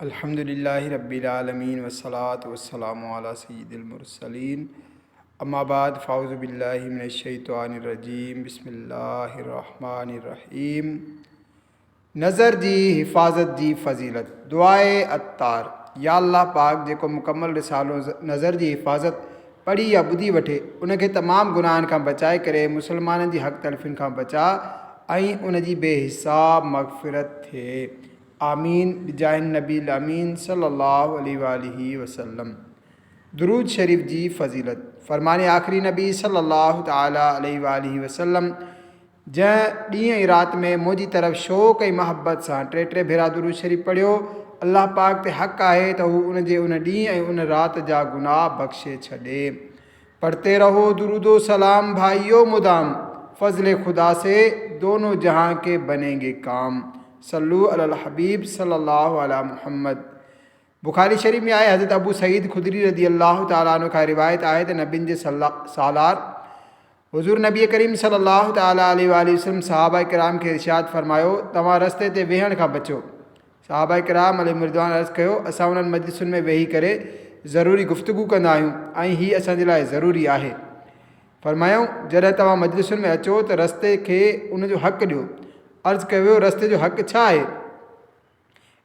अल्हम्दुलिल्लाहि रब्बिल आलमीन वस्सलातु वस्सलामु अला सय्यिदिल मुरसलीन अम्मा बाद फ़ाऊज़ु बिल्लाहि मिनश शैतानिर रजीम बिस्मिल्लाहिर रहमानिर रहीम। नज़र जी हिफ़ाज़त जी फ़ज़ीलत दुआए अत्तार। या अल्लाह पाक जेको मुकम्मल रिसालो नज़र जी हिफ़ाज़त पढ़ी या ॿुधी वठे उनखे तमामु गुनाहनि खां बचाए करे मुसलमाननि जी हक़ तलफ़िन खां बचा ऐं उन जी बेहिसाब मग़फ़िरत थिए। आमीन बिजाहिन नबील अमीन सल्लल्लाहु अलैहि वसल्लम। दुरूद शरीफ जी फ़ज़ीलत फ़रमाने आख़िरी नबी सल्लल्लाहु ताला अलैहि वसल्लम जंहिं ॾींहं ऐं राति में मुंहिंजी तरफ़ शौक़ ऐं महबत सां टे भेरा दुरूद शरीफ पढ़ियो, अल्लाह पाक ते हक़ आहे त हू उन जे उन ॾींहुं ऐं उन राति जा गुनाह बख़्शे छॾे। पढ़ते रहो दुरूदो सलाम भाइयों मुदाम, फ़ज़्ल खुदा से दोनों जहां के बनेंगे काम। सल्लु अलल हबीब सल्लल्लाहु अला मुहम्मद। बुखारी शरीफ में आए हज़रत अबू सईद खुदरी रदी अल्लाह ताला अन्हु का रिवायत आहे त नबियुनि जे सालार हुज़ूर नबी करीम सल्लल्लाहु ताला अलैहि वसल्लम सहाबा किराम खे इरशाद फ़रमायो, तव्हां रस्ते ते वेहण खां बचो। सहाबा किराम अलैहिम रिदवान अर्ज़ु कयो, असां उन्हनि मजलिसुनि में वेही करे ज़रूरी गुफ़्तगू कंदा आहियूं ऐं हीअ असांजे लाइ ज़रूरी आहे। फ़रमायूं, जॾहिं तव्हां मजलिसुनि में अचो त रस्ते खे उनजो हक़ ॾियो। अर्ज़ु कयो वियो, रस्ते जो हक़ छा आहे?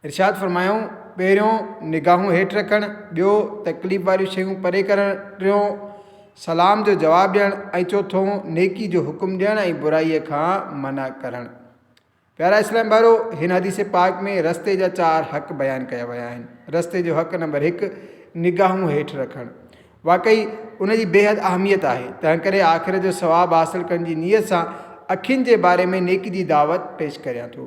इरशाद फ़रमायूं, पहिरियों निगाहूं हेठि रखणु, ॿियो तकलीफ़ वारियूं शयूं परे करणु, टियों सलाम जो जवाबु ॾियणु ऐं चोथों नेकी जो हुकुम ॾियणु ऐं बुराईअ खां मना करणु। प्यारा इस्लाम वारो, हिन हदीस पाक में रस्ते जा 4 हक़ बयानु कया विया आहिनि। रस्ते जो हक़ नंबर 1 निगाहूं हेठि रखणु। वाक़ई उन जी बेहद अहमियत आहे, तंहिं करे आख़िरत जो सवाबु हासिलु करण जी नीयत सां अखियुनि जे बारे में नेकी जी दावत पेश करियां थो।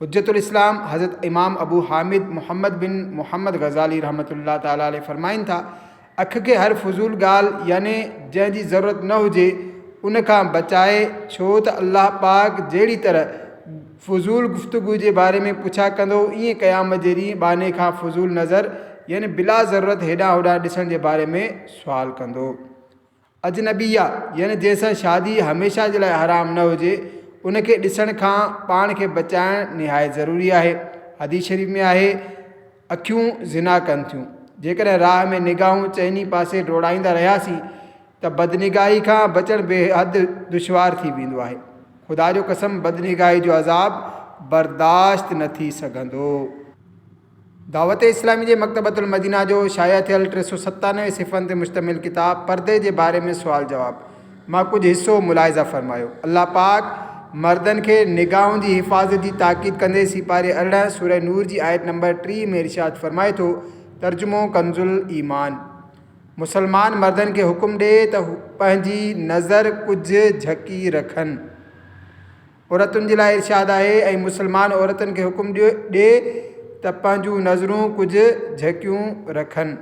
हुज्जतुल इस्लाम हज़रत इमाम अबू हामिद मुहम्मद बिन मुहम्मद ग़ज़ाली रहमतुल्लाह ताला अलैहि फ़रमाइनि था, अखि खे हर फज़ूल ॻाल्हि याने जंहिंजी ज़रूरत न हुजे उन खां बचाए, छो त अल्लाह पाक जहिड़ी तरह फ़ज़ूल गुफ़्तगू जे बारे में पुछा कंदो, ईअं क़यामत जे ॾींहुं बाने खां फ़ज़ूल नज़र यानी बिला ज़रूरत हेॾां होॾां ॾिसण जे बारे में सुवाल कंदो। अजनबिया यानी जंहिंसां शादी हमेशह जे लाइ हराम न हुजे, उनखे ॾिसण खां पाण खे बचाइणु निहायत ज़रूरी आहे। हदीस शरीफ़ में आहे, अखियूं ज़िना कनि थियूं। जेकॾहिं राह में निगाहूं चइनी पासे डोड़ाईंदा रहियासीं त बदनिगाही खां बचणु बेहद दुश्वार थी वेंदो आहे। ख़ुदा जो कसम, बदनिगाही जो अज़ाब बर्दाश्त न थी सघंदो। दावत इस्लामी जे मकतबतुल मदीना जो शाया थियल 397 सिफ़नि ते मुश्तमिल किताब पर्दे जे बारे में सुवाल जवाब मां कुझु हिसो मुलाहिज़ा फ़रमायो। अल्लाह पाक मर्दनि खे निगाहुनि जी हिफ़ाज़त जी ताक़ीद कंदे सिपारे 18 सूरह नूर जी आयत नंबर 3 में इरशाद फ़रमाए थो, तर्जुमो कंजुल ईमान। मुसलमान मर्दनि खे हुकुम ॾे त पंहिंजी नज़र कुझु झकी रखनि। औरतुनि जे लाइ इरशाद आहे, ऐं मुसलमान औरतुनि खे हुकुम ॾे त पंहिंजूं नज़रूं कुझु झकियूं रखनि।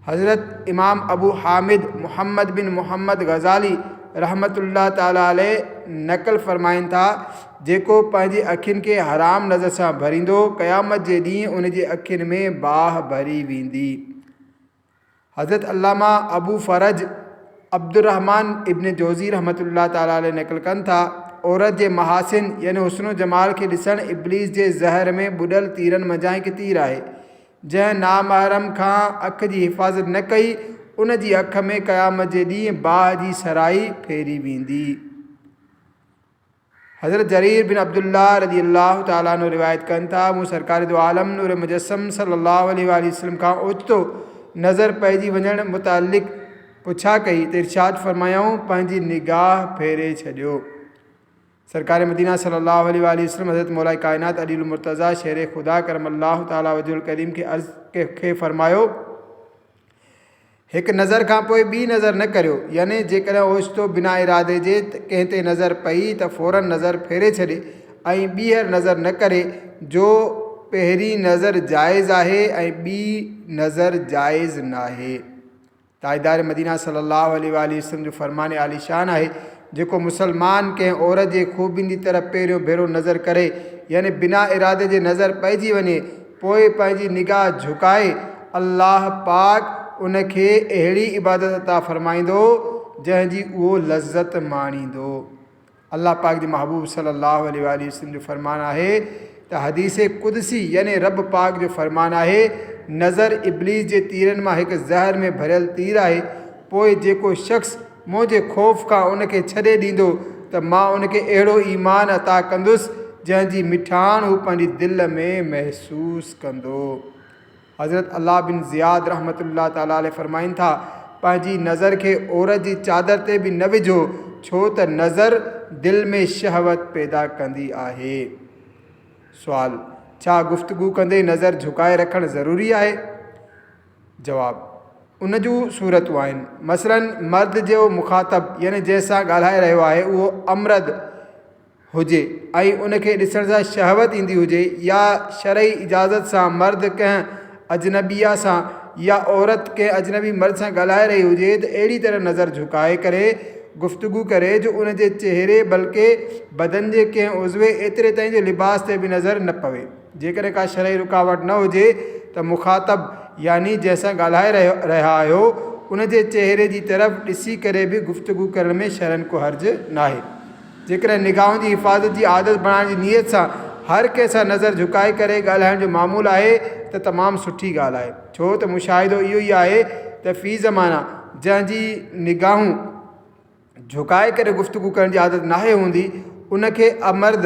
हज़रत इमाम अबू हामिद मुहम्मद बिन मुहम्मद ग़ज़ाली रहमतुल्लाह ताला अलैहि नक़ल फ़रमाइनि था, जेको पंहिंजी अखियुनि खे हराम नज़र सां भरींदो, क़यामत जे ॾींहुं उन जी अखियुनि में बाह भरी वेंदी। हज़रत अल्लामा अबू फ़रज अब्दुर्रहमान इब्न जोज़ी रहमतुल्लाह ताला अलैहि नक़ल कनि था, औरत जे महासिन यानी हुस्न जमाल खे ॾिसणु इब्लीस जे ज़हर में ॿुॾल तीरनि मंझां हिकु तीर आहे। जंहिं नामहरम खां अख जी हिफ़ाज़त न कई, उन जी अख में क़यामत जे ॾींहुं बाह जी सराई फेरी वेंदी। हज़रत जरीर बिन अब्दुल्लाह रज़ी अल्लाह ताला अन्हु रिवायत कनि था, मूं सरकार दो आलम नूर मुजस्सम सल्लल्लाहु अलैहि वसल्लम खां ओचितो नज़र पइजी वञणु मुतालिक़ पुछा कई त इरशाद फ़रमायूं, पंहिंजी निगाह फेरे छॾियो। सरकार मदीना सल्लल्लाहु अलैहि वसल्लम हज़रत मौला कायनात अलील मुर्तज़ा शेर खुदा करम अल्लाह ताला वजहुल करीम खे अर्ज़ खे फ़रमायो, हिकु नज़र खां पोइ ॿी नज़र न करियो, यानी जेकॾहिं ओचितो बिना इरादे जे कंहिं ते नज़र पई त फ़ौरन नज़र फेरे छॾे ऐं ॿीहर नज़र न करे, जो पहिरीं नज़र जाइज़ आहे ऐं ॿी नज़र जाइज़ न आहे। ताजदार मदीना सल्लल्लाहु अलैहि वसल्लम जो फ़रमान आलीशान आहे, जेको मुसलमान कंहिं औरत जे खूबियुनि जी तरफ़ पहिरियों भेरो नज़र करे यानी बिना इरादे जे नज़र पइजी वञे, पोइ पंहिंजी निगाह झुकाए, अल्लाह पाक उनखे अहिड़ी इबादत अता फ़रमाईंदो जंहिंजी उहो लज़्ज़त माणींदो। अल्लाह पाक जे महबूब सल्लल्लाहु अलैहि वसल्लम जो फरमान आहे त हदीस कुदसी यानी रब पाक जो फरमान आहे, नज़र इब्लीस जे तीरनि मां हिकु ज़हर में भरियल तीर आहे। पोइ जेको शख़्स मुंहिंजे ख़ौफ़ खां उनखे छॾे ॾींदो त मां उनखे अहिड़ो ईमान अता कंदुसि जंहिंजी मिठाण हू पंहिंजी दिलि में महसूसु कंदो। हज़रत अल्लाह बिन ज़ियाद रहमतुल्लाह ताला अलैह फरमाइनि था, पंहिंजी नज़र खे औरत जी चादर ते बि न विझो, छो त नज़र दिलि में शहवत पैदा कंदी आहे। सुवाल, छा गुफ़्तगू कंदे नज़र झुकाए रखणु ज़रूरी आहे? जवाब, उन जूं सूरतूं आहिनि। मसलन मर्द जो मुखातब यानी जंहिंसां ॻाल्हाए रहियो आहे उहो अमरद हुजे ऐं उनखे ॾिसण सां शहवत ईंदी हुजे, या शरई इजाज़त सां मर्द कंहिं अजनबिया सां या औरत कंहिं अजनबी मर्द सां ॻाल्हाए रही हुजे त अहिड़ी तरह नज़र झुकाए करे गुफ़्तगू करे जो उन जे चहिरे बल्कि बदन जे कंहिं उज़वे एतिरे ताईं जो लिबास ते बि नज़र न पवे। जेकॾहिं का शरई रुकावट न हुजे त मुखातब यानी जंहिंसां ॻाल्हाए रहिया आहियो उन जे चहिरे जी तरफ़ ॾिसी करे बि गुफ़्तगू करण में शरन को हर्ज न आहे। जेकॾहिं निगाहुनि जी हिफ़ाज़त जी आदत बणाइण जी नीयत सां हर कंहिंसां नज़र झुकाए करे ॻाल्हाइण जो मामूल आहे त तमामु सुठी ॻाल्हि आहे, छो त मुशाहिदो इहो ई आहे त फ़ी ज़माना जंहिंजी निगाहूं झुकाए करे गुफ़्तगू करण जी आदत नाहे हूंदी, उनखे अमर्द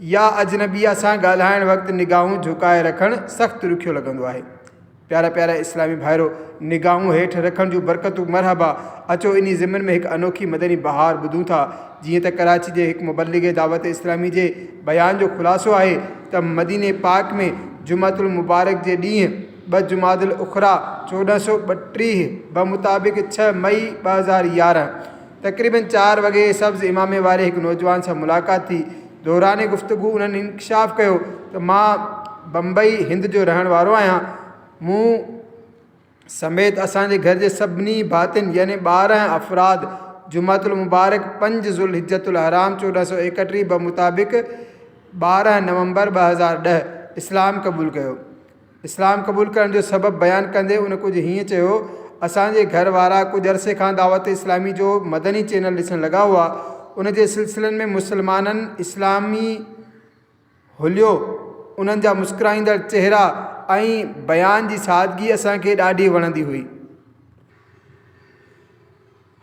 या अजनबिया सां ॻाल्हाइण वक़्तु निगाहूं झुकाए रखणु सख़्तु ॾुखियो लॻंदो आहे। प्यारा प्यारा इस्लामी भाइरो, निगाहूं हेठि रखण जूं बरकतूं मरहबा। अचो इन ज़िमन में हिकु अनोखी मदनी बहार ॿुधूं था। जीअं त कराची जे हिकु मुबल्लिग दावत इस्लामी जे बयान जो ख़ुलासो आहे त मदीने पाक में जुमातुल मुबारक जे ॾींहुं 2 जुमादुल उखरा 1432 बमुताबिक़ 6 मई 2011 तक़रीबन 4 वॻे सब्ज़ इमामे वारे हिकु नौजवान सां मुलाक़ात थी। दौरान गुफ़्तगू उन्हनि इंकशाफ़ कयो त मां बम्बई हिंद जो रहण वारो आहियां। मूं समेत असांजे घर जे सभिनी भातिन यानी 12 अफ़राद जुमातुल मुबारक 5 ज़ुल्हिज्जतुल हराम 1431 बमुताबिक़ 12 नवंबर 2010 इस्लाम क़बूल कयो। इस्लाम क़बूल करण जो सबबु बयानु कंदे उन कुझु हीअं चयो, असांजे घर वारा कुझु अरसे खां दावत इस्लामी जो मदनी चैनल ॾिसणु लॻा हुआ। उन जे सिलसिलनि में मुसलमाननि इस्लामी हुलियो, उन्हनि जा मुस्कुराईंदड़ चहिरा ऐं बयान जी सादगी असांखे ॾाढी वणंदी हुई।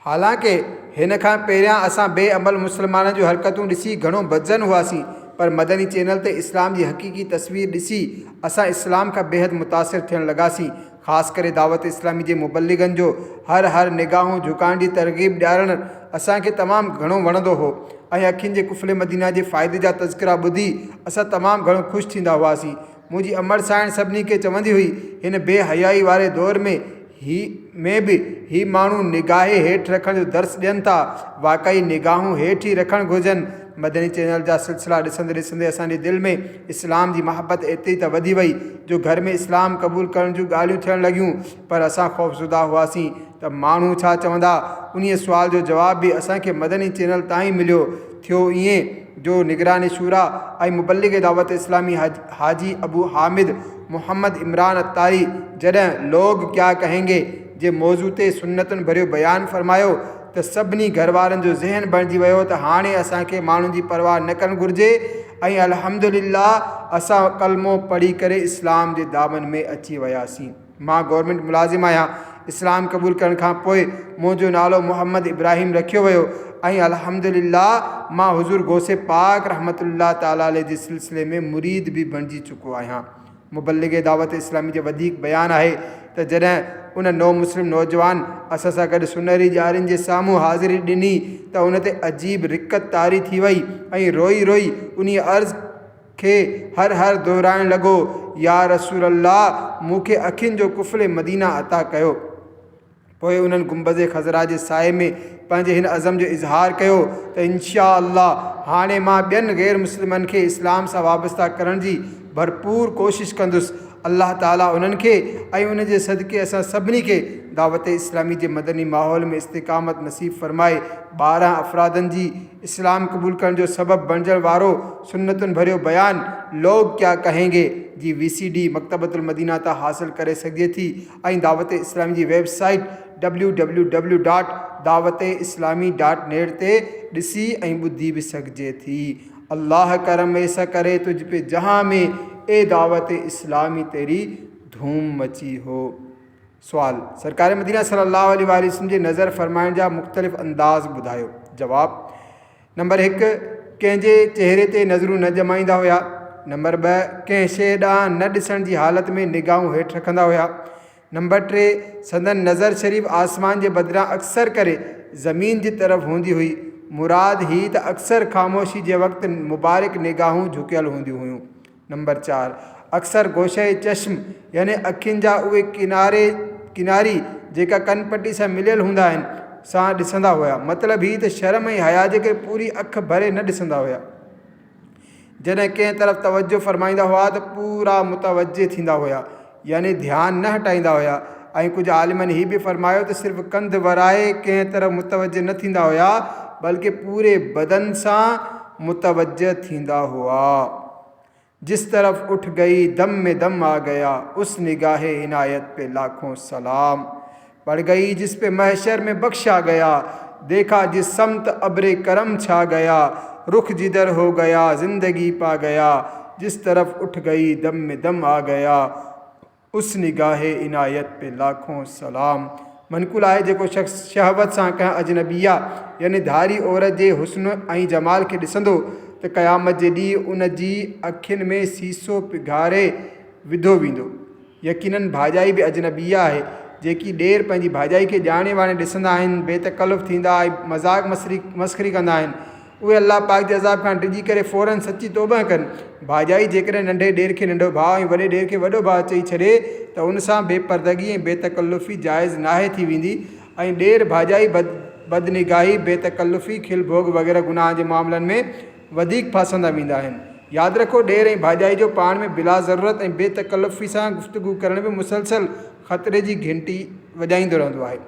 हालांकि हिन खां पहिरियां असां बेअमल मुसलमाननि जूं हरकतूं ॾिसी घणो बदज़न हुआसीं, पर मदनी चैनल ते इस्लाम जी हक़ीक़ी तस्वीर ॾिसी असां इस्लाम खां बेहद मुतासिर थियणु लॻासीं। ख़ासि करे दावत इस्लामी जे मुबल्लिगनि जो हर निगाहूं झुकाइण जी तरग़ीब ॾियारणु असांखे तमामु घणो वणंदो हो ऐं अखियुनि जे कुफले मदीना जे फ़ाइदे जा तज़किरा ॿुधी असां तमामु घणो ख़ुशि थींदा हुआसीं। मुंहिंजी अमर साइण सभिनी खे चवंदी हुई, हिन बेहयाई वारे दौर में ही माण्हू निगाहे हेठि रखण जो दर्स ॾियनि था। वाक़ई निगाहूं हेठि ई रखणु घुरिजनि। मदनी चैनल जा सिलसिला ॾिसंदे ॾिसंदे असांजे दिलि में इस्लाम जी महबत एतिरी त वधी वई जो घर में इस्लाम क़बूल करण जूं ॻाल्हियूं थियणु लॻियूं। पर असां ख़ौफ़ज़ुदा हुआसीं त माण्हू छा चवंदा। उन सुवाल जो जवाब बि असांखे मदनी चैनल तां ई मिलियो। थियो ईअं जो निगरानी शूरा ऐं मुबल्लिग दावत इस्लामी हाजी अबू हामिद मोहम्मद इमरान अत्तारी जॾहिं लोग क्या कहेंगे जे मौज़ू ते सुन्नतुनि भरियो बयानु फ़रमायो त सभिनी घर वारनि जो ज़हन बणिजी वियो त हाणे असांखे माण्हुनि जी परवाह न करणु घुरिजे ऐं अल्हम्दुलिल्लाह असां कलमो पढ़ी करे इस्लाम जे दामन में अची वियासीं। मां गवर्नमेंट मुलाज़िम आहियां। इस्लाम क़बूल करण खां पोइ मुंहिंजो नालो मोहम्मद इब्राहिम रखियो वियो ऐं अल्हम्दुलिल्लाह मां हुज़ूर गौसे पाक रहमतुल्लाह ताला अलैह जे सिलसिले में मुरीद बि बणिजी चुको आहियां। मुबल्लिग दावत इस्लामी जो वधीक बयानु आहे त जॾहिं उन नओ मुस्लिम नौजवान असां सां गॾु सुनहरी ॼारियुनि जे साम्हूं हाज़िरी ॾिनी त उन ते अजीब रिक़त तारी थी वई ऐं रोई रोई उन अर्ज़ खे हर दोहराइणु लॻो, या रसूल अल्लाह मूंखे अखियुनि जो कुफले मदीना अता कयो। पोइ उन्हनि गुंबज़े ख़ज़रा जे साए में पंहिंजे हिन अज़म जो इज़हार कयो त इंशा अल्लाह हाणे मां ॿियनि ग़ैर मुस्लिमनि खे इस्लाम सां वाबस्ता करण जी भरपूर कोशिशि कंदुसि। अल्लाह ताला उन्हनि खे ऐं उन जे सदक़े असां सभिनी खे दावत इस्लामी जे मदनी माहौल में इस्तिक़ामत नसीब फ़रमाए। 12 अफ़रादनि जी इस्लाम क़बूल करण जो सबबु बणिजण वारो सुन्नतुनि भरियो बयानु लोग क्या कहेंगे जी VCD मकतबतुल मदीना तां हासिल करे सघिजे थी ऐं दावत इस्लामी जी वेबसाइट www.dawat-islami.net ते ॾिसी ऐं ॿुधी बि सघिजे थी। अल्लाह करम ऐसा करे तुझ पे जहाँ में ए दावत इस्लामी तेरी धूम मची हो। सुवाल, सरकार मदीना सल्लल्लाहु अलैहि वसल्लम जे नज़र फरमाइण जा मुख़्तलिफ़ अंदाज़ ॿुधायो। जवाब, नंबर 1, कंहिंजे चहिरे ते नज़रूं न जमाईंदा हुया। नंबर 2, कंहिं शइ ॾांहुं न ॾिसण जी हालत में निगाहूं हेठि रखंदा हुया। नंबर 3, संदन नज़र शरीफ़ आसमान जे बदिरां अक्सर करे ज़मीन जी तरफ़ हूंदी हुई। मुराद ही त अक्सर ख़ामोशी जे वक़्तु मुबारक निगाहूं झुकियल हूंदियूं हुयूं। नंबर 4, अक्सर गोशे चश्म यानी अखियुनि जा उहे किनारी जेका कनपटी सां मिलियल हूंदा आहिनि सां ॾिसंदा हुया। मतिलबु ही त शर्म ऐं हया जे करे पूरी अखि भरे न ॾिसंदा हुया। जॾहिं कंहिं तरफ़ तवजो फरमाईंदा हुआ त पूरा मुतवजे थींदा हुया यानी ध्यानु न हटाईंदा हुया। ऐं कुझु आलिमनि ही बि फरमायो त सिर्फ़ु कंध वराए कंहिं तरफ़ मुतवजे न थींदा हुया बल्कि पूरे बदन सां मुतवजह थींदा हुआ। जिस तरफ उठ गई दम में दम आ गया, उस निगाह इनायत पे लाखों सलाम। पड़ गई जिस पे महशर में बख्शा गया, देखा जिस समत अब्रे करम छा गया, रुख जिधर हो गया जिंदगी पा गया, जिस तरफ उठ गई दम में दम आ गया, उस निगाह इनायत पे लाखों सलाम। मनकुल आहे जेको शख़्स शहवत सां कंहिं अजनबिया यानी धारी औरत जे हुस्न ऐं जमाल खे ॾिसंदो त क़यामत जे ॾींहुं उन जी अखियुनि में सीसो पिघारे विधो वेंदो। यकीनन भाॼाई बि अजनबिया आहे जेकी ॾेर पंहिंजी भाॼाई खे ॼाणे वाणे ॾिसंदा आहिनि, बेतकल्लुफ़ थींदा ऐं मज़ाक मस्खरी कंदा आहिनि। उहे अल्लाह पाक जे अज़ाब खां डिॼी करे फ़ौरन सची तौबा कनि। भाॼाई जेकॾहिं नंढे ॾेर खे नंढो भाउ ऐं वॾे ॾेर खे वॾो भाउ चई छॾे त उन सां बेपर्दगी ऐं बेतकल्लुफ़ी जाइज़ नाहे थी वेंदी ऐं ॾेर भाॼाई बदनिगाही बेतकल्लुफ़ी खिल भोग वग़ैरह गुनाह जे मामलनि में वधीक फासंदा वेंदा आहिनि। यादि रखो, ॾेर ऐं भाॼाई जो पाण में बिला ज़रूरत ऐं बेतकल्लुफ़ी सां गुफ़्तगू करण में मुसलसल ख़तरे जी घंटी वॼाईंदो रहंदो आहे।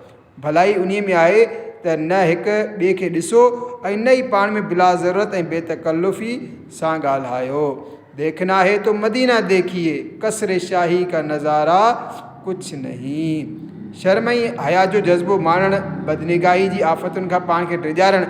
भलाई उन में आहे त न हिक ॿिए खे ॾिसो ऐं न ई पाण में बिला ज़रूरत ऐं बेतकल्लुफ़ी सां ॻाल्हायो। देखना है तो मदीना देखिए, कसरे शाही का नज़ारा कुछ नहीं। शर्म ऐं हया जो जज़्बो माणणु, बदनिगाही जी आफ़तुनि खां पाण खे डिॼारणु,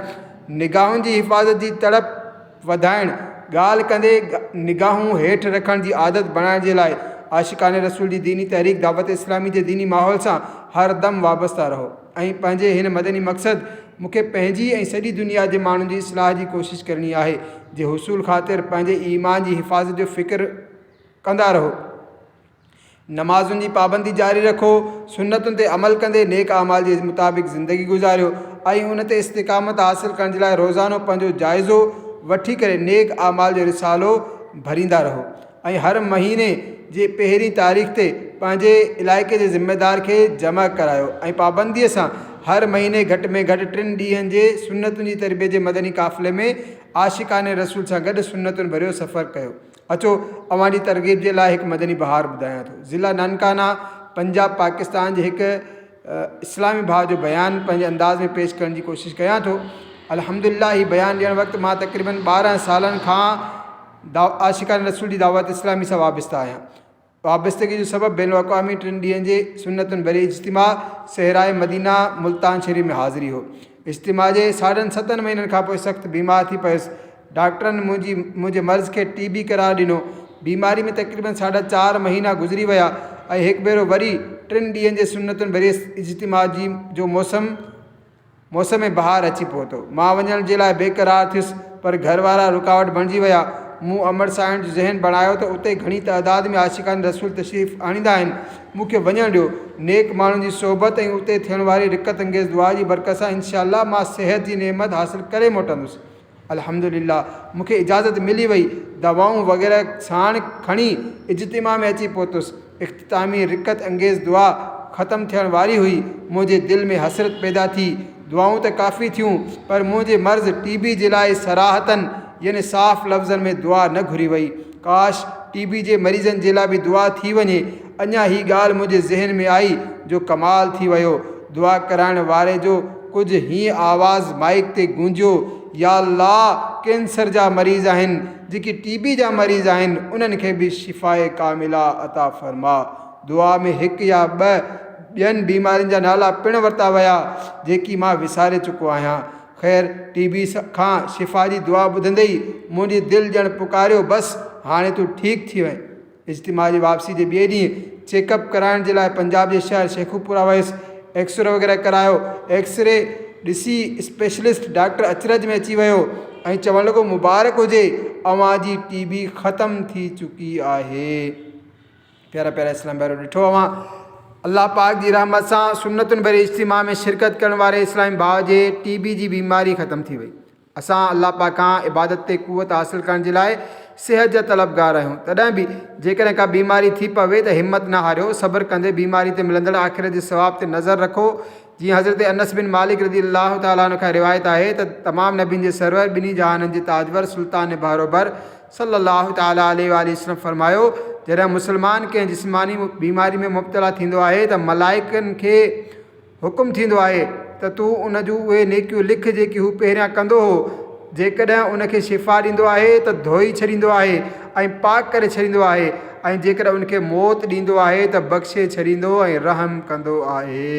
निगाहुनि जी हिफ़ाज़त जी तड़प वधाइणु, ॻाल्हि कंदे निगाहूं हेठि रखण जी आदत बणाइण जे लाइ आशिक़ाने रसूल जी दीनी तहरीक दावत इस्लामी जे दीनी माहौल सां हर दम वाबस्ता रहो ऐं पंहिंजे हिन मदनी मक़सद मूंखे पंहिंजी ऐं सॼी दुनिया जे माण्हुनि जी इस्लाह जी कोशिशि करणी आहे जे हुसूल ख़ातिर पंहिंजे ईमान जी हिफ़ाज़त जो फ़िक्र कंदा रहो। नमाज़ुनि जी पाबंदी जारी रखो, सुन्नतुनि ते अमल कंदे नेक अमाल जे मुताबिक़ ज़िंदगी गुज़ारियो ऐं उन ते इस्तिक़ामत हासिल करण जे लाइ रोज़ानो पंहिंजो जाइज़ो वठी करे नेक अमाल जो रिसालो भरींदा रहो ऐं हर महीने जे पहिरीं तारीख़ ते पंहिंजे इलाइक़े जे ज़िम्मेदार खे जमा करायो ऐं पाबंदीअ सां हर महीने घटि में घटि 3 ॾींहंनि जे सुन्नतुनि जी तरबियत जे मदनी काफ़िले में आशिक़ाने रसूल सां गॾु सुन्नतुनि भरियो सफ़र कयो। अचो अवां जी तरगीब जे लाइ हिकु मदनी बहार ॿुधायां थो। ज़िला ननकाना, पंजाब, पाकिस्तान जे हिकु इस्लामी भाउ जो बयानु पंहिंजे अंदाज़ में पेश करण जी कोशिशि कयां थो। अल्हम्दुलिल्लाह, ही बयानु ॾियणु वक़्तु मां तक़रीबन 12 सालनि खां आशिक़ाने रसूल जी दावत इस्लामी सां वाबस्ता आहियां। वाबस्तगी जो सबबु बैन अक़वामी 3 ॾींहंनि जे सुन्नतुनि भरी इज्तिमा सहराए मदीना मुल्तान शरीफ़ में हाज़िरी हो। इज्तिमा जे 7.5 महीननि खां पोइ सख़्तु बीमार थी पियुसि। डॉक्टरनि मुंहिंजे मर्ज़ खे TB करार ॾिनो। बीमारी में तक़रीबन 4.5 महीना गुज़री विया ऐं हिकु भेरो वरी 3 ॾींहंनि जे सुन्नतुनि भरी इज्तिमा जो मौसम में बहार अची पहुतो। मां वञण जे लाइ बेक़रार थियुसि पर घर वारा रुकावट बणिजी विया। मूं अमर साइण जो ज़हन बणायो त उते घणी तइदाद में आशिक़ान रसूल तशरीफ़ आणींदा आहिनि। मूंखे वञणु ॾियो। नेक माण्हुनि जी सोबत ऐं उते थियण वारी रिकत अंगेज़ दुआ जी बरकत सां इंशाअल्लाह मां सिहत जी नेमत हासिल करे मोटंदुसि। अल्हम्दुलिल्लाह, मूंखे इजाज़त मिली वई। दवाऊं वग़ैरह साण खणी इज्तिमा में अची पहुतुसि। इख़्तितामी रिकत अंगेज़ दुआ ख़तमु थियण वारी हुई। मुंहिंजे दिलि में हसरत पैदा थी। दुआऊं त काफ़ी थियूं पर मुंहिंजे मर्ज़ TB जे लाइ सराहतन यानी साफ़ लफ़्ज़नि में दुआ न घुरी वई। काश TB जे मरीज़नि जे लाइ बि दुआ थी वञे। अञा ही ॻाल्हि मुंहिंजे ज़हन में आई जो कमाल थी वियो। दुआ कराइण वारे जो कुझु हीअं आवाज़ माइक ते गूंजियो, या अल्लाह, कैंसर जा मरीज़ आहिनि जेकी टीबी जा मरीज़ आहिनि उन्हनि खे बि शिफ़ाए कामिला अता फ़रमा। दुआ में हिकु या ॿ ॿियनि बीमारियुनि जा नाला पिणु वरिता विया जेकी मां विसारे चुको आहियां। ख़ैर टीबी खां शिफ़ा जी दुआ ॿुधंदे ई मुंहिंजी दिलि ॼण पुकारियो, बसि हाणे तूं ठीकु थी वएं। इज्तिमा जी वापसी जे ॿिए ॾींहुं चेकअप कराइण जे लाइ पंजाब जे शहर शेखुपुरा वियुसि। एक्सरे वग़ैरह करायो। एक्सरे ॾिसी स्पेशलिस्ट डॉक्टर अचरज में अची वियो ऐं चवणु लॻो, मुबारक हुजे, अव्हां जी टीबी ख़तमु थी चुकी आहे। प्यारा प्यारा इस्लाम भाइरो, ॾिठो अव्हां अल्लाह पाक जी रहमत सां सुन्नतुनि भरे इज्तिमा में शिरकत करण वारे इस्लामी भाउ जे टीबी जी बीमारी ख़तमु थी वई। असां अल्लाह पाक खां इबादत ते क़ुवत हासिल करण जे लाइ सिहत जा तलबगार आहियूं। तॾहिं बि जेकॾहिं का बीमारी थी पवे त हिमत न हारियो, सब्र कंदे बीमारी ते मिलंदड़ आख़िरत जे सवाब ते नज़र रखो। जीअं हज़रत अनस बिन मालिक रज़ी अल्लाह ताला अन्हु खां रिवायत आहे त तमामु नबियुनि जे सरवर ॿिन्ही जहाननि जे ताजवर सुल्तान बरोबर सल्लल्लाहु ताला अलैहि वसल्लम फरमायो, जॾहिं मुस्लमान कंहिं जिस्मानी बीमारी में मुब्तला थींदो आहे त मलाइकनि खे हुकुम थींदो आहे त तूं उन जूं उहे नेकियूं लिख जेकी हू पहिरियां कंदो हो। जेकॾहिं उनखे शिफ़ा ॾींदो आहे त धोई छॾींदो आहे ऐं पाक करे छॾींदो आहे, ऐं जेकॾहिं उनखे मौत ॾींदो आहे त बख़्शे छॾींदो ऐं रहम कंदो आहे।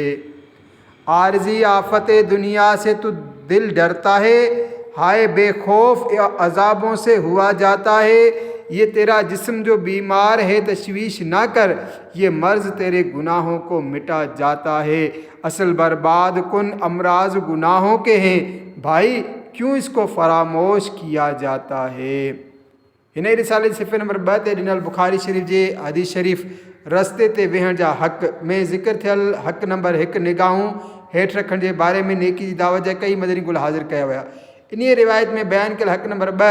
आरज़ी आफ़त दुनिया से तू दिल डरता है, हाय बेखौफ अजाबों से हुआ जाता है। ये तेरा जिस्म जो बीमार है तशवीश ना कर, ये मर्ज़ तेरे गुनाहों को मिटा जाता है। असल बर्बाद कुन अमराज गुनाहों के हैं, भाई क्यों इसको फरामोश किया जाता है। हिन रिसाले सिफ़े नंबर 2 ते ॾिनल बुखारी शरीफ़ जे हदीस शरीफ़ रस्ते ते वेहण जा हक़ में ज़िक्र थियल हक़ नंबर 1 निगाहूं हेठि रखण जे बारे में नेकी जी दावत जा कई मदनी गुल हाज़िर कया विया। इन रिवायत में बयानु कयल हक़ नंबर 2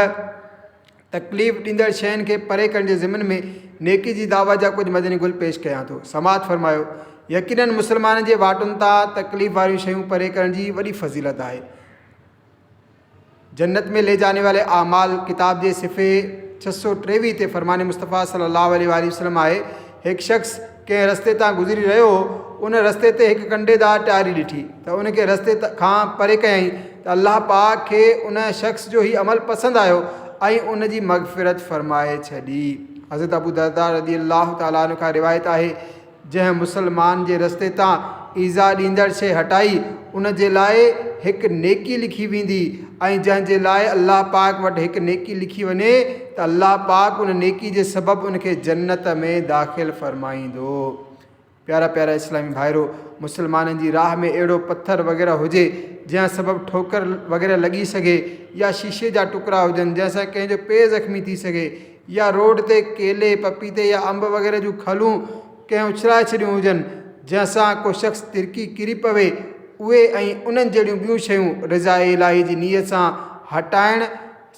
तकलीफ़ ॾींदड़ शयुनि खे परे करण जे ज़िमन में नेकी जी दावत जा कुझु मदनी गुल पेश कयां थो। समात फरमायो, यकीनन मुसलमाननि जे वाटुनि तां तकलीफ़ वारियूं शयूं परे करण जी वॾी फज़ीलत आहे। जन्नत में ले जाने वाले आमाल किताब जे सिफ़े 623 ते फरमाने मुस्तफ़ा सल्लल्लाहु अलैहि वसल्लम आहे, हिकु शख़्स कंहिं रस्ते तां गुज़री रहियो हो, उन रस्ते ते हिकु कंडेदार टारी ॾिठी त उनखे रस्ते खां परे कयईं त अल्लाह पाक खे उन शख़्स जो ही अमल पसंदि आयो ऐं उन जी मग़फ़िरत फ़रमाए छॾी। हज़रत अबू दरदा रज़ी अल्लाह ताला अन्हु खां रिवायत आहे, जंहिं मुसलमान जे रस्ते तां ईज़ा ॾींदड़ शइ हटाई उन जे लाइ हिकु नेकी लिखी वेंदी, ऐं जंहिंजे लाइ अल्लाह पाक वटि हिकु नेकी लिखी वञे त अल्लाह पाक उन नेकी जे सबबु उनखे जन्नत में दाख़िल फ़रमाईंदो। प्यारा प्यारा इस्लामी भाइरो, मुसलमाननि जी राह में अहिड़ो पथर वग़ैरह हुजे जंहिं सबबु ठोकर वग़ैरह लॻी सघे, या शीशे जा टुकड़ा हुजनि जंहिंसां कंहिंजो पेर ज़ख़्मी थी सघे, या रोड ते केले पपीते या अंब वग़ैरह जूं खलूं कंहिं उछलाए छॾियूं हुजनि जंहिंसां को शख़्स तिरकी किरी पवे, उहे ऐं उन्हनि जहिड़ियूं ॿियूं शयूं रज़ा इलाही जी नीयत सां हटाइण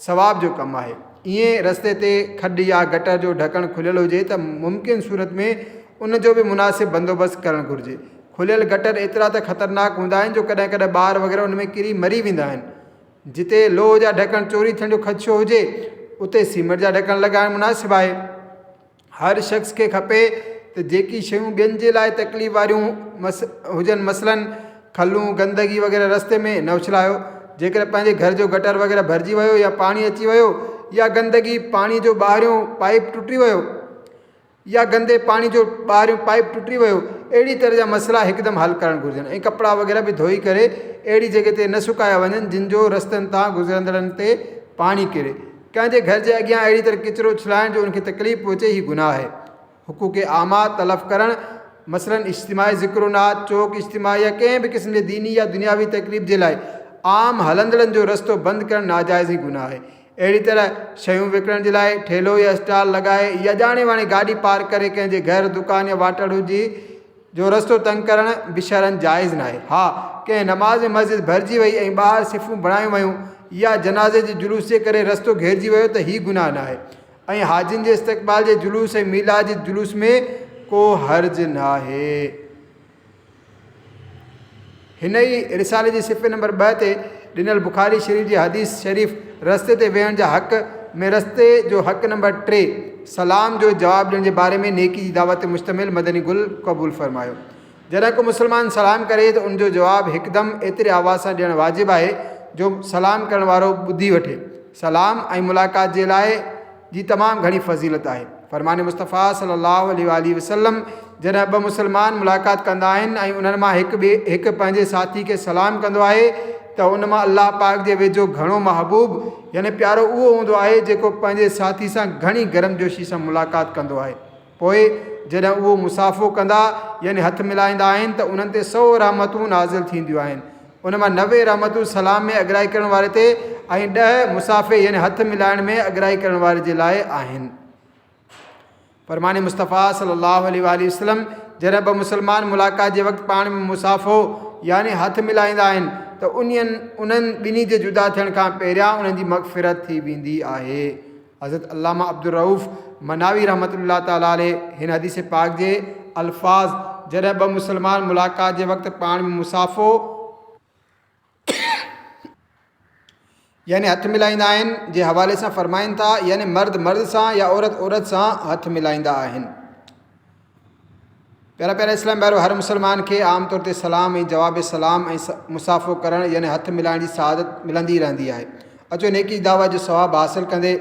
सवाब जो कमु आहे। ईअं रस्ते ते खॾ या गटर जो ढकणु खुलियल हुजे त मुमकिन सूरत में उन जो बि मुनासिबु बंदोबस्तु करणु घुरिजे। खुलियल गटर एतिरा त ख़तरनाक हूंदा आहिनि जो कॾहिं कॾहिं ॿार वग़ैरह उन में किरी मरी वेंदा आहिनि। जिते लोह जा ढकण चोरी थियण जो ख़दशो हुजे उते सीमेंट जा ढकण लॻाइणु मुनासिबु आहे। हर शख़्स खे खपे त जेकी शयूं ॿियनि जे लाइ तकलीफ़ वारियूं हुजनि, मसलन खलूं गंदगी वग़ैरह रस्ते में न उछलायो। जेकॾहिं पंहिंजे घर जो गटर वग़ैरह भरिजी वियो या पाणी अची वियो, या गंदगी पाणी जो ॿाहिरियों पाइप टुटी वियो, या गंदे पाणी जो ॿाहिरियों पाइप टुटी वियो, अहिड़ी तरह जा मसइला हिकदमि हल करणु घुरिजनि। ऐं कपिड़ा वग़ैरह बि धोई करे अहिड़ी जॻह ते न सुकाया वञनि जिन जो रस्तनि तां गुज़रंदड़नि ते पाणी किरे। कंहिंजे घर जे अॻियां अहिड़ी तरह किचिरो उछलाइण जो उनखे तकलीफ़ पहुचे, ही गुनाह आहे। हुक़ूक़ आमा तलफ़ करणु, मसलन इज्तिमाई ज़िक्रुनात, चौक इज्तिमा या कंहिं बि क़िस्म जे दीनी या दुनियावी तकलीफ़ जे लाइ आम हलंदड़नि जो रस्तो बंदि करणु नाजाइज़ ई गुनाह आहे। अहिड़ी तरह शयूं विकिणण जे लाइ ठेलो या स्टॉल लॻाए या ॼाणे वाणे गाॾी पार्क करे कंहिंजे घर दुकान या वाटड़ू जी जो रस्तो तंग करणु बि शरन जाइज़ न आहे। हा, कंहिं नमाज़ मस्जिद भरिजी वई ऐं ॿाहिरि सिफ़ूं बणायूं वयूं या जनाज़े जे जुलूस जे करे रस्तो घेरिजी वियो त ही गुनाह न आहे। ऐं हाजियुनि जे इस्तक़बाल जे जुलूस ऐं मीलाद जे जुलूस में को हर्ज न आहे। हिन ई रिसाले जे सिफ़े नंबर 2 ते ॾिनल बुखारी शरीफ़ जी हदीस शरीफ़ रस्ते ते वेहण जा हक़ में रस्ते जो हक़ नंबर 3 सलाम जो जवाबु ॾियण जे बारे में नेकी जी दावत ते मुश्तमिल मदनी गुल क़बूल फ़रमायो। जॾहिं को मुसलमान सलाम करे त उनजो जवाबु हिकदमि एतिरे आवाज़ सां ॾियणु वाजिबु आहे जो सलाम करण वारो ॿुधी वठे। सलाम ऐं मुलाक़ात जे लाइ जी तमामु घणी फज़ीलत आहे। फ़रमान मुस्तफ़ा सल्लल्लाहु अलैहि वसल्लम जॾहिं ॿ मुस्लमान मुलाक़ात कंदा आहिनि ऐं उन्हनि मां हिकु पंहिंजे साथी खे सलाम कंदो आहे त उन मां अल्लाह पाक जे वेझो घणो महबूब यानी प्यारो उहो हूंदो आहे जेको पंहिंजे साथी सां घणी गर्मजोशी सां मुलाक़ात कंदो आहे। पोइ जॾहिं उहो मुसाफ़ो कंदा यानी हथु मिलाईंदा आहिनि त उन्हनि ते 100 रहमतूं नाज़िल थींदियूं आहिनि। उन मां 90 रहमतूं सलाम में अॻिराई करण वारे ते ऐं 10 मुसाफ़े यानी हथु मिलाइण में अॻिराई करण वारे जे लाइ आहिनि। फ़रमान मुस्तफ़ा सल्लल्लाहु अलैहि वसल्लम जॾहिं ॿ मुस्लमान मुलाक़ात जे वक़्तु पाण में मुसाफ़ो यानी हथु मिलाईंदा आहिनि त उन्हनि ॿिन्ही जे जुदा थियण खां पहिरियां उन्हनि जी मग़फ़िरत थी वेंदी आहे। हज़रत अल्लामा अब्दुल रऊफ़ मनावी रहमतुल्लाह ताला अलैह हिन हदीस पाक जे अल्फाज़ जॾहिं ॿ मुस्लमान मुलाक़ात जे वक़्तु पाण में मुसाफ़ो यानी हथु मिलाईंदा आहिनि जे हवाले सां फ़रमाइनि था यानी मर्द मर्द सां या औरत औरत सां हथु मिलाईंदा आहिनि। प्यारा इस्लाम भाइरो, हर मुस्लमान खे आम तौर ते सलाम ऐं जवाब सलाम ऐं मुसाफ़ो करणु यानी हथु मिलाइण जी सआदत मिलंदी रहंदी आहे। अचो नेकी दावा जो सवाबु हासिलु कंदे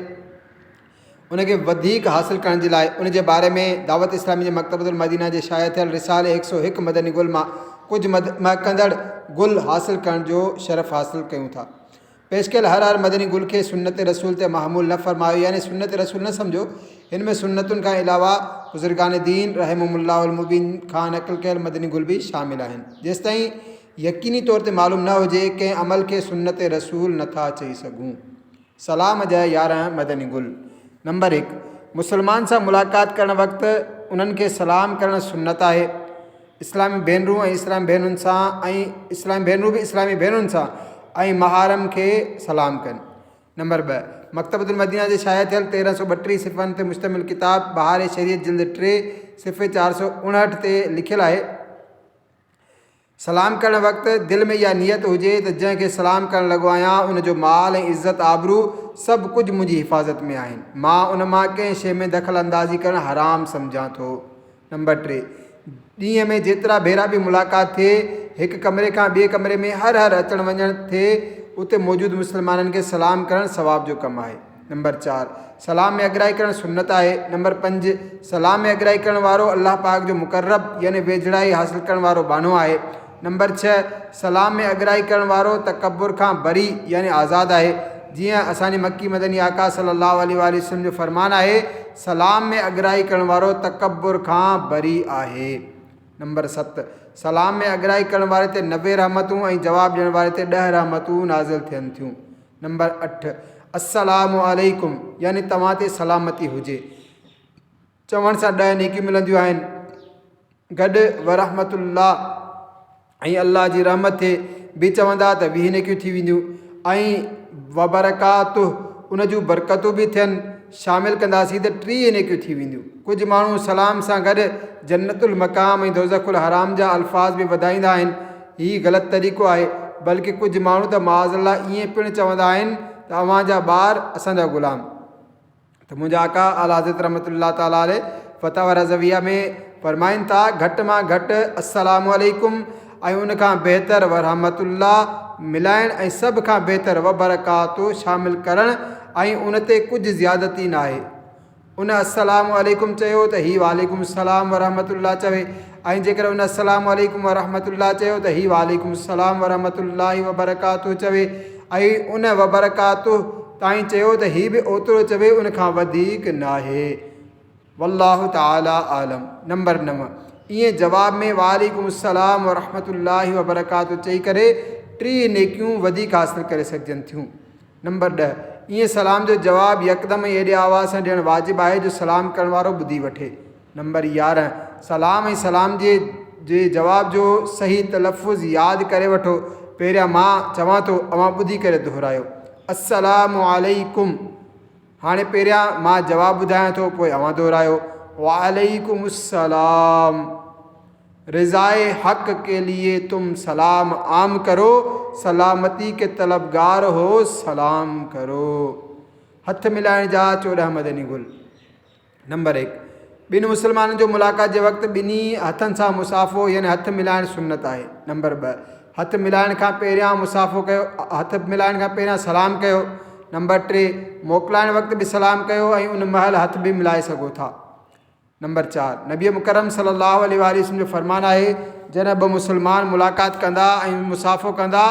उनखे वधीक हासिलु करण जे लाइ उन जे बारे में दावत इस्लामी जे मकतबुल मदीना जे शाया थियल रिसाले 101 मदनी गुल मां कुझु महकंदड़ गुल हासिलु करण जो शरफ़ हासिलु कयूं था। पेश कयल हर मदनी गुल खे सुन्नत रसूल ते महमूल न फ़रमायो यानी सुन्नत रसूल न सम्झो। हिन में सुन्नतुनि खां अलावा बुज़ुर्गान दीन रहमुल्लाहुल मुबीन खां नक़ल कयल मदनी गुल बि शामिल आहिनि। जेसिताईं यकीनी तौर ते मालूम न हुजे कंहिं अमल खे सुन्नत रसूल नथा चई सघूं। सलाम जा 11 मदनी गुल। नंबर 1, मुस्लमान सां मुलाक़ात करण वक़्तु उन्हनि खे सलाम करणु सुन्नत आहे। इस्लामी भेनरूं ऐं इस्लामी भेनरुनि सां ऐं इस्लामी भेनरूं बि इस्लामी भेनरुनि सां ऐं महारम खे सलाम कनि। नंबर 2, मकतबुल मदीना जे शाया थियल 1332 सिफ़नि ते मुश्तमिल किताब बहार शरीयत जिल्द 3 सिफ़े 459 ते लिखियलु आहे, सलाम करण वक़्तु दिलि में इहा नियत हुजे त जंहिंखे सलाम करणु लॻो आहियां उनजो माल ऐं इज़त आबरू सभु कुझु मुंहिंजी हिफ़ाज़त में आहिनि। मां उन मां कंहिं शइ में दख़ल अंदाज़ी करणु हराम सम्झां थो। नंबर 3, ॾींहं में जेतिरा भेरा बि मुलाक़ात थिए हिकु कमरे खां ॿिए कमरे में हर अचणु वञणु थिए उते मौजूदु मुस्लमाननि खे सलाम करणु सवाब जो कमु आहे। नंबर 4, सलाम में अॻिराई करणु सुन्नत आहे। नंबर 5, सलाम में अॻिराई करण वारो अल्लाह पाक जो मुक़र्रब यानी वेझड़ाई हासिलु करण वारो बानो आहे। नंबर 6, सलाम में अॻिराई करण वारो तकब्बुर खां बरी यानी आज़ादु आहे। जीअं असांजे मक्की मदनी आका सल्लल्लाहु अलैहि वसल्लम जो फ़रमान आहे, सलाम में अॻिराई करण वारो तकब्बुर खां बरी आहे। नंबर 7, सलाम में अॻिराई करण वारे ते 90 रहमतूं ऐं जवाबु ॾियण वारे ते 10 रहमतूं नाज़िल थियनि थियूं। नंबर 8, अस्सलामु अलैकुम यानी तव्हां ते सलामती हुजे चवण सां 10 नेकियूं मिलंदियूं आहिनि। गॾु वरहमतुल्लाह ऐं अल्लाह जी रहमत थिए बि चवंदा त 20 नेकियूं थी वेंदियूं ऐं वबरकातु उन जूं बरकतूं बि थियनि शामिलु कंदासीं त 30 नेकियूं थी वेंदियूं। कुझु माण्हू सलाम सां गॾु जन्नतुल मक़ाम ऐं दोज़खुल हराम जा अल्फाज़ बि वधाईंदा आहिनि। हीउ ग़लति तरीक़ो आहे, बल्कि कुझु माण्हू त माज़अल्लाह ईअं पिणु चवंदा आहिनि त अव्हां जा ॿार असांजा ग़ुलाम। त मुंहिंजा आका आला हज़रत रहमतुल्लाह ताला अलैह फ़तवा रज़विया में फ़रमाइनि था, घटि मां घटि अस्सलामु अलैकुम ऐं उन खां बहितर वरहमतुल्लाह मिलाइण ऐं सभ खां बहितर वबरकातु शामिलु करणु ऐं उन ते कुझु ज़्यादती न आहे। उन अस्सलामु अलैकुम चयो त ही वालेकुम सलाम वरहमतुल्लाह चवे ऐं जेकर उन अस्सलामु अलैकुम वरहमतुल्लाह चयो त ही वालेकुम सलाम वरहमतुल्लाहि वबरकातु चवे ऐं उन वबरकातु ताईं चयो त ही बि ओतिरो चवे, उन खां वधीक न आहे। वल्लाहु ताला आलम। नंबर 9, ईअं जवाब में वालेकुम सलाम वरहमतुल्लाहि वबरकातु चई करे 3 नेकियूं वधीक हासिलु करे सघजनि थियूं। नंबर 10, ईअं सलाम जो जवाबु यकदमि एॾे आवाज़ सां ॾियणु वाजिबु आहे जो सलाम करण वारो ॿुधी वठे। नंबर 11, सलाम ऐं सलाम जे जवाब जो सही तलफ़ुज़ यादि करे वठो। पहिरियां मां चवां थो, अवां ॿुधी करे दोहरायो अस्सलामु अलैकुम। हाणे पहिरियां मां जवाबु ॿुधायां थो, पोइ अवां दोहरायो वालेकुम सलाम। रिज़ाए हक़ के लिए तुम सलाम आम करो, सलामती के तलबगार हो सलाम करो। हथ मिलाइण जा 14 मदनी गुल। नंबर 1, ॿिनि मुस्लमाननि जो मुलाक़ात जे वक़्तु ॿिन्ही हथनि सां मुसाफ़ो यानी हथु मिलाइणु सुन्नत आहे। नंबर 2, हथु मिलाइण खां पहिरियां मुसाफ़ो कयो, हथु मिलाइण खां पहिरियां सलाम कयो। नंबर 3 मोकिलाइण वक़्तु बि सलाम कयो ऐं उन महिल हथ बि मिलाए सघो था। नंबर 4 नबी मुकरम सल्लल्लाहु अलैहि वसल्लम जो फरमान आहे जॾहिं ॿ मुस्लमान मुलाक़ात कंदा ऐं मुसाफ़ो कंदा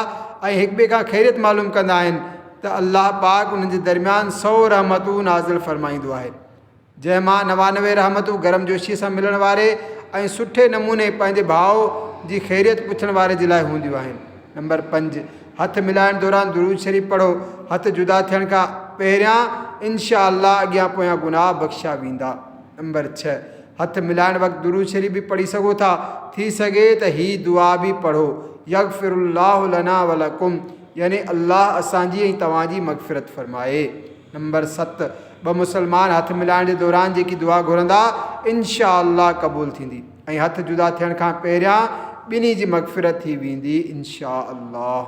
ऐं हिक ॿिए खां ख़ैरियत मालूम कंदा आहिनि त अल्लाह पाक उन्हनि जे दरमियान 100 रहमतूं नाज़िल फरमाईंदो आहे, जंहिंमां 99 रहमतूं गरमजोशीअ सां मिलण वारे ऐं सुठे नमूने पंहिंजे भाउ जी ख़ैरियत पुछण वारे जे लाइ हूंदियूं आहिनि। नंबर 5 हथ मिलाइण दौरान दुरूद शरीफ़ पढ़ो। हथ जुदा थियण खां पहिरियां इंशा अल्लाह अॻियां पोयां गुनाह बख़्शिया वेंदा। नंबर 6 हथ मिलाइण वक़्तु दुरूद शरीफ़ बि पढ़ी सघो था, थी सघे त हीअ दुआ बि पढ़ो यग़फ़िरुल्लाहु लना वलकुम, यानी अल्लाह असांजी ऐं तव्हांजी मग़फ़िरत फ़रमाए। नंबर 7 ॿ मुस्लमान हथ मिलाइण जे दौरान जेकी दुआ घुरंदा इंशा अल्लाह क़बूल थींदी ऐं हथ जुदा थियण खां पहिरियां ॿिन्ही जी मग़फ़िरत थी वेंदी इंशा अल्लाह।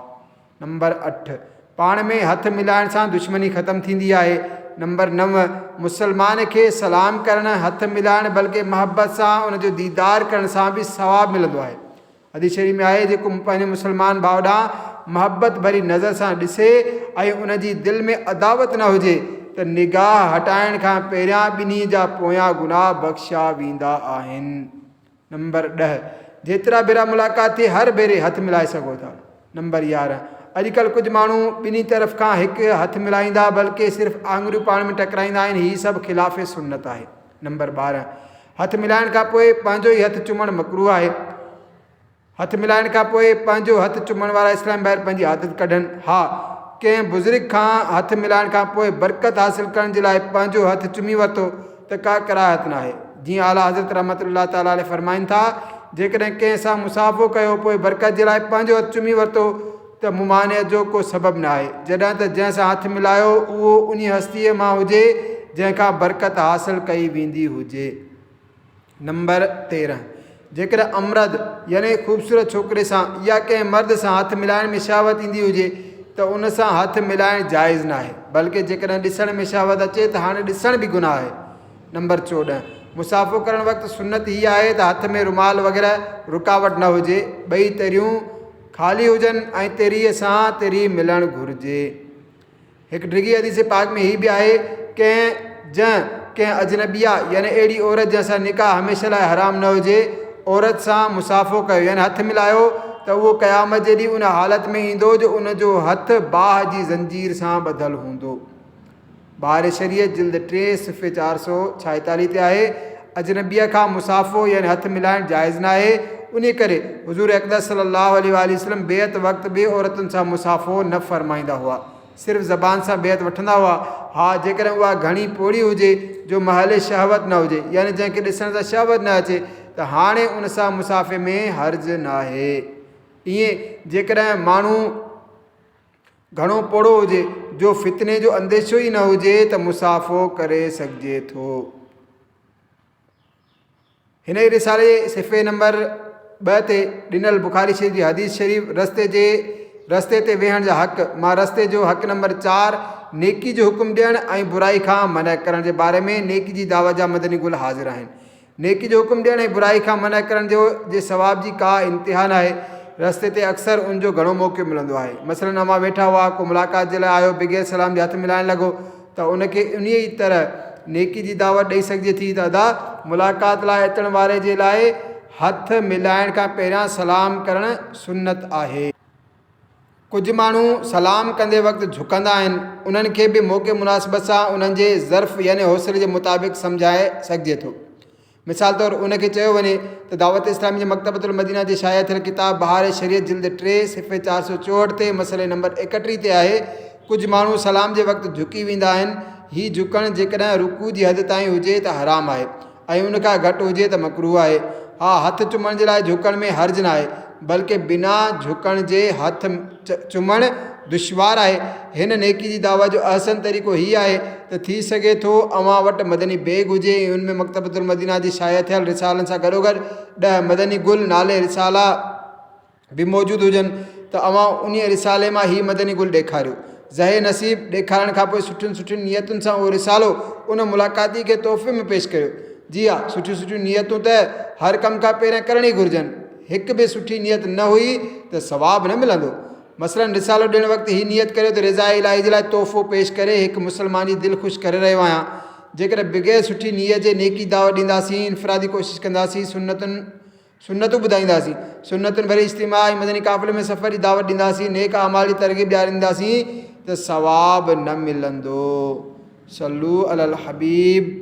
नंबर 8 पाण में हथ मिलाइण सां दुश्मनी ख़तमु थींदी आहे। नंबर 9 मुसलमान खे सलाम करणु, हथ मिलाइण बल्कि महबत सां उनजो दीदार करण सां बि सवाबु मिलंदो आहे। हदीस शरीफ़ में आहे जेको पंहिंजे मुसलमान भाउ ॾांहुं महबत भरी नज़र सां ॾिसे ऐं उनजी दिलि में अदावत न हुजे त निगाह हटाइण खां पहिरियां ॿिन्ही जा पोयां गुनाह बख़्शिया वेंदा आहिनि। नंबर 10 जेतिरा भेरा मुलाक़ात थिए हर भेरे हथ मिलाए सघो था। नंबर 11 अॼुकल्ह कुझु माण्हू ॿिन्ही तरफ़ खां हिकु हथ मिलाईंदा बल्कि सिर्फ़ु आङुरियूं पाण में टकराईंदा आहिनि, हीअ सभु ख़िलाफ़ सुन्नत आहे। नंबर 12 हथ मिलाइण खां पोइ पंहिंजो ई हथ चुमणु मकरूह आहे। हथ मिलाइण खां पोइ पंहिंजो हथ चुमण वारा इस्लाम ॿाहिरि पंहिंजी आदत कढनि। हा, कंहिं बुज़ुर्ग खां हथ मिलाइण खां पोइ बरकत हासिल करण जे लाइ पंहिंजो हथ चुमी वरितो त का कराहत न आहे। जीअं आला हज़रत रहमतुल्लाह ताला अलैहि फरमाइनि था जेकॾहिं कंहिं सां मुसाफ़ो कयो पोइ बरकत जे लाइ पंहिंजो हथ चुमी वरितो त मुमानियत जो को सबबु न आहे, जॾहिं त जंहिंसां हथ मिलायो उहो उन हस्तीअ मां हुजे जंहिंखां बरकत हासिल कई वेंदी हुजे। नंबर 13 जेकॾहिं अमरद यानी ख़ूबसूरत छोकिरे सां या कंहिं मर्द सां हथ मिलाइण में शहावत ईंदी हुजे त उन सां हथ मिलाइण जाइज़ न आहे, बल्कि जेकॾहिं ॾिसण में शहावत अचे त हाणे ॾिसण बि गुनाह आहे। नंबर 14 मुसाफ़ो करण वक़्तु सुन्नत हीअ आहे त हथ में रुमाल वग़ैरह रुकावट न हुजे, ॿई तरियूं ख़ाली हुजनि ऐं तेरीअ सां तेरी मिलणु घुरिजे। हिकु डिघी हदीस पाक में हीअ बि आहे कंहिं अजनबिया यानी अहिड़ी औरत जंहिंसां निकाह हमेशह लाइ हराम न हुजे औरत सां मुसाफ़ो कयो यानी हथ मिलायो त उहो क़यामत जे ॾींहुं उन हालत में ईंदो जो उनजो हथ बाह जी ज़ंजीर सां ॿधलु हूंदो। ॿाहिरि शरीयत जिल्द 3 सिफ़े 446 ते आहे अजनबिया खां मुसाफ़ो यानी हथ मिलाइण जाइज़ न आहे। उन करे हुज़ूर अक़दस सल्लल्लाहु अलैहि वसल्लम बेअत वक़्तु ॿिए औरतुनि सां मुसाफ़ो न फ़रमाईंदा हुआ, सिर्फ़ु ज़बान सां बेअत वठंदा हुआ। हा, जेकॾहिं उहा घणी पोड़ी हुजे जो महल शहवत न हुजे यानी जंहिंखे ॾिसण सां शहवत न अचे त हाणे उन सां मुसाफ़े में हर्ज न आहे। ईअं जेकॾहिं माण्हू घणो पोड़ो हुजे जो फितने जो अंदेशो ई न हुजे त मुसाफ़ो करे सघिजे थो। हिन ई रिसाले सिफ़े नंबर 2 ते ॾिनल बुखारी शरीफ़ जी हदीस शरीफ़ रस्ते ते वेहण जा हक़ मां रस्ते जो हक़ नंबर 4 नेकी जो हुकुम ॾियणु ऐं बुराई खां मना करण जे बारे में नेकी जी दावत जा मदनी गुल हाज़िर आहिनि। नेकी जो हुकुम ॾियणु ऐं बुराई खां मना करण जे सवाब जी का इंतिहा न आहे। रस्ते ते अक्सर उनजो घणो मौक़ो मिलंदो आहे। मसलन अमां वेठा हुआ, को मुलाक़ात जे लाइ आयो, बग़ैर सलाम जे हथ मिलाइण लॻो त उनखे उन ई तरह नेकी जी दावत ॾेई सघिजे थी त अदा मुलाक़ात लाइ अचण वारे जे लाइ हथ मिलाइण खां पहिरियां सलाम करणु सुन्नत आहे। कुझु माण्हू सलाम कंदे वक़्तु झुकंदा आहिनि, उन्हनि खे बि मौक़े मुनासिबत सां उन्हनि जे ज़र्फ़ यानी हौसले जे मुताबिक़ सम्झाए सघिजे थो। मिसाल तौर उनखे चयो वञे त दावत इस्लामी जे मकतबतुल मदीना जे शाया थियल किताब बहार शरीयत जिल्द 3 सिफ़े 464 ते मसले नंबर 31 ते आहे कुझु माण्हू सलाम जे वक़्तु झुकी वेंदा आहिनि। हीउ झुकणु जेकॾहिं रुकू जी हद ताईं हुजे त हराम आहे ऐं उन खां घटि हुजे त मकरूह आहे। हा, हथ चुमण जे लाइ झुकण में हर्ज न आहे, बल्कि बिना झुकण जे हथ चुमणु दुश्वार आहे। हिन नेकी जी दावा जो अहसन तरीक़ो हीअ आहे त थी सघे थो अव्हां वटि मदनी बैग हुजे ऐं उन में मकतबतुल मदीना जी शाया थियल रिसालनि सां गॾोगॾु 10 मदनी गुल नाले रिसाला बि मौजूदु हुजनि त अव्हां उन रिसाले मां हीअ मदनी गुल ॾेखारियो। ज़हे नसीब ॾेखारण खां पोइ सुठियुनि नियतुनि सां उहो रिसालो उन मुलाक़ाती खे तोहफ़े में पेश करियो। जी हा, सुठियूं नियतूं त हर कम खां पहिरियां करण ई घुरिजनि। हिकु बि सुठी नियत न हुई त सवाबु न मिलंदो। मसलन रिसालो ॾियण वक़्तु ही नियत करे त रिज़ा इलाही जे लाइ तोहफ़ो पेश करे हिकु मुस्लमान जी दिलि ख़ुशि करे रहियो आहियां। जेकर बग़ैर सुठी नीयत जे नेकी दावत ॾींदासीं, इनफ़रादी कोशिशि कंदासीं, सुन्नतूं ॿुधाईंदासीं, सुन्नतुनि भरी इज्तिमा ऐं मदनी क़ाफ़िले में सफ़र जी दावत ॾींदासीं, नेक अमाल जी तरग़ीब ॾियारींदासीं त सवाबु न मिलंदो। सल्लू अलल हबीब।